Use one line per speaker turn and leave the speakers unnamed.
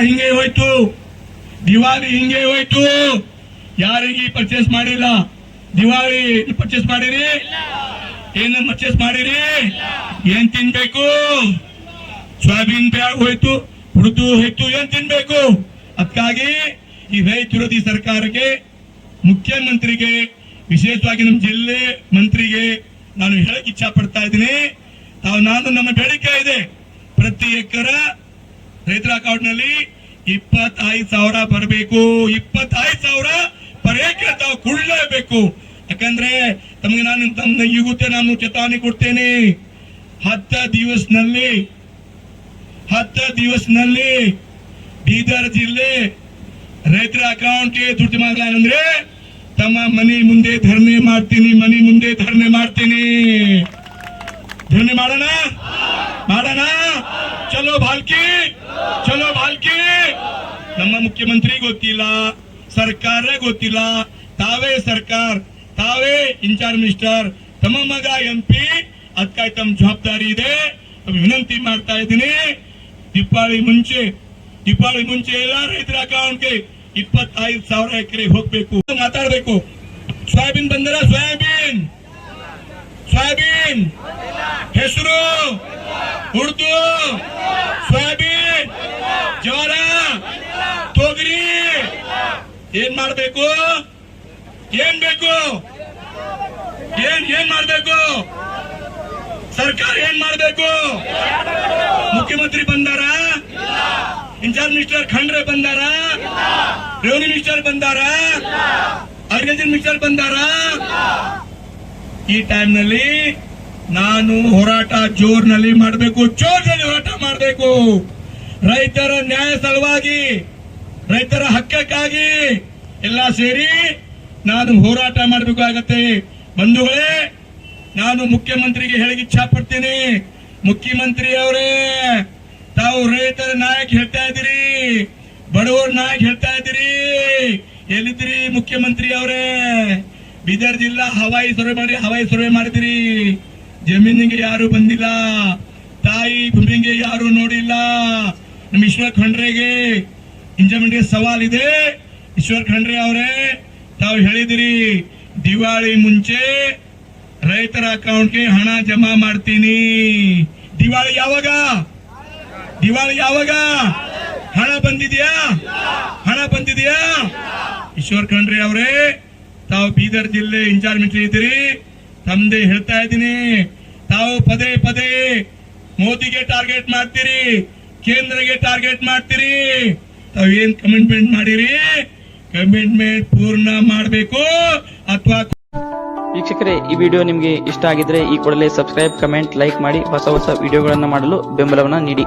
ಹಿಂಗೆ ಹೋಯ್ತು, ದಿವಾಳಿ ಹಿಂಗೆ ಹೋಯ್ತು. ಯಾರಿಗೆ ಪರ್ಚೇಸ್ ಮಾಡಿಲ್ಲ? ದಿವಾಳಿ ಪರ್ಚೇಸ್ ಮಾಡಿರಿ? ಏನು ಪರ್ಚೇಸ್ ಮಾಡಿರಿ? ಏನ್ ತಿನ್ಬೇಕು? ಸೋಯಾಬೀನ್ ಬ್ಯಾಗ್ ಹೋಯ್ತು, ಹುಡುದು ಹೋಯ್ತು, ಏನ್ ತಿನ್ಬೇಕು? ಅದಕ್ಕಾಗಿ ಈ ರೈತ ವಿರೋಧಿ ಸರ್ಕಾರಕ್ಕೆ, ಮುಖ್ಯಮಂತ್ರಿಗೆ, ವಿಶೇಷವಾಗಿ ನಮ್ಮ ಜಿಲ್ಲೆ ಮಂತ್ರಿಗೆ ನಾನು ಹೇಳಕ್ ಇಚ್ಛಾ ಪಡ್ತಾ ಇದ್ದೀನಿ. ನಮ್ಮ ಬೇಡಿಕೆ ಇದೆ, ಪ್ರತಿ ಎಕರೆ ರೈತರ ಅಕೌಂಟ್ ನಲ್ಲಿ 25,000 ಬರಬೇಕು. 25,000 ಪರ್ ಎಕರೆ ತಾವು ಕೊಡಲೇಬೇಕು. ಯಾಕಂದ್ರೆ ತಮಗೆ ನಾನು ಈಗುತ್ತೆ, ನಾನು ಚೇತಾವಣೆ ಕೊಡ್ತೇನೆ. 10 ದಿವಸನಲ್ಲಿ ಬೀದರ್ ಜಿಲ್ಲೆ ರೈತರ ಅಕೌಂಟ್ಗೆ ದುಡ್ಡು ಮಾಡಲ್ಲ ಅಂದ್ರೆ ತಮ್ಮ ಮನೆ ಮುಂದೆ ಧರಣಿ ಮಾಡ್ತೀನಿ. ಧರಣಿ ಮಾಡೋಣ. ಚಲೋ ಭಾಲ್ಕಿ. ನಮ್ಮ ಮುಖ್ಯಮಂತ್ರಿ ಗೊತ್ತಿಲ್ಲ, ಸರ್ಕಾರ ಗೊತ್ತಿಲ್ಲ, ತಾವೇ ಸರ್ಕಾರ, ತಾವೇ ಇನ್ಚಾರ್ಜ್ ಮಿನಿಸ್ಟರ್, ತಮ್ಮ ಮಗ MP. ಅದಕ್ಕಾಗಿ ತಮ್ಮ ಜವಾಬ್ದಾರಿ ಇದೆ. ವಿನಂತಿ ಮಾಡ್ತಾ ಇದ್ದೀನಿ, ದೀಪಾವಳಿ ಮುಂಚೆ ಎಲ್ಲ ರೈತರ ಅಕೌಂಟ್ಗೆ 25,000 ಎಕರೆ ಹೋಗ್ಬೇಕು. ಮಾತಾಡ್ಬೇಕು. ಸೋಯಾಬೀನ್ ಬಂದರ ಸೋಯಾಬೀನ್ ಹೆಸರು ಉರ್ದು, ಸೋಯಾಬೀನ್, ಜೋಳ, ತೊಗರಿ ಏನ್ ಮಾಡ್ಬೇಕು? ಏನ್ ಬೇಕು? ಏನ್ ಮಾಡ್ಬೇಕು? ಸರ್ಕಾರ ಏನ್ ಮಾಡ್ಬೇಕು? ಮುಖ್ಯಮಂತ್ರಿ ಬಂದಾರ? ಇನ್ಚಾರ್ಜ್ ಮಿನಿಸ್ಟರ್ ಖಂಡ್ರೆ ಬಂದಾರ? ರೆವಿನ್ಯೂ ಮಿನಿಸ್ಟರ್ ಬಂದಾರ? ಅಗ್ರಿಕಲ್ಚರ್ ಮಿನಿಸ್ಟರ್ ಬಂದಾರ? ಈ ಟೈಮ್ ನಲ್ಲಿ ನಾನು ಹೋರಾಟ ಜೋರ್ನಲ್ಲಿ ಮಾಡಬೇಕು, ಹೋರಾಟ ಮಾಡಬೇಕು. ರೈತರ ನ್ಯಾಯ ಸಲುವಾಗಿ, ರೈತರ ಹಕ್ಕಕ್ಕಾಗಿ ಎಲ್ಲ ಸೇರಿ ನಾನು ಹೋರಾಟ ಮಾಡಬೇಕಾಗತ್ತೆ. ಬಂಧುಗಳೇ, ನಾನು ಮುಖ್ಯಮಂತ್ರಿಗೆ ಹೇಳಕ್ಕೆ ಇಚ್ಛಾ ಪಡ್ತೇನೆ. ಮುಖ್ಯಮಂತ್ರಿ ಅವರೇ, ತಾವು ರೈತರ ನಾಯಕ ಹೇಳ್ತಾ ಇದ್ದೀರಿ, ಬಡವರ ನಾಯಕ ಹೇಳ್ತಾ ಇದ್ದೀರಿ, ಎಲ್ಲಿದ್ದೀರಿ ಮುಖ್ಯಮಂತ್ರಿ ಅವರೇ? ಬೀದರ್ ಜಿಲ್ಲಾ ಹವಾಯಿ ಸರ್ವೆ ಮಾಡಿದಿರಿ, ಜಮೀನಿಗೆ ಯಾರು ಬಂದಿಲ್ಲ, ತಾಯಿ ಭೂಮಿಗೆ ಯಾರು ನೋಡಿಲ್ಲ. ನಮ್ಮ ಈಶ್ವರ್ ಖಂಡ್ರೆಗೆ ಇಂಜಮೆಂಟ್ಗೆ ಸವಾಲ್ ಇದೆ. ಈಶ್ವರ್ ಖಂಡ್ರೆ ಅವರೇ, ತಾವು ಹೇಳಿದಿರಿ ದಿವಾಳಿ ಮುಂಚೆ ರೈತರ ಅಕೌಂಟ್ಗೆ ಹಣ ಜಮಾ ಮಾಡ್ತೀನಿ. ದಿವಾಳಿ ಯಾವಾಗ? ಹಣ ಬಂದಿದ್ಯಾ? ಈಶ್ವರ್ ಖಂಡ್ರೆ ಅವರೇ, ತಾವು ಬೀದರ್ ಜಿಲ್ಲೆ ಇನ್ಚಾರ್ಜ್ ಮಿನಿಸ್ಟರ್ ಇದ್ದೀರಿ, ತಮ್ಮದೇ ಹೇಳ್ತಾ ಇದ್ದೀನಿ. ತಾವು ಪದೇ ಮೋದಿಗೆ ಟಾರ್ಗೆಟ್ ಮಾಡ್ತೀರಿ, ಕೇಂದ್ರಗೆ ಟಾರ್ಗೆಟ್ ಮಾಡ್ತೀರಿ. ತಾವು ಏನ್ ಕಮಿಟ್ಮೆಂಟ್ ಮಾಡಿರಿ, ಕಮಿಟ್ಮೆಂಟ್ ಪೂರ್ಣ ಮಾಡಬೇಕು. ಅಥವಾ
ವೀಕ್ಷಕರೇ, ಈ ವಿಡಿಯೋ ನಿಮಗೆ ಇಷ್ಟ ಆಗಿದ್ರೆ ಈ ಕೂಡಲೇ ಸಬ್ಸ್ಕ್ರೈಬ್, ಕಮೆಂಟ್, ಲೈಕ್ ಮಾಡಿ ಹೊಸ ವಿಡಿಯೋಗಳನ್ನು ಮಾಡಲು ಬೆಂಬಲವನ್ನ ನೀಡಿ.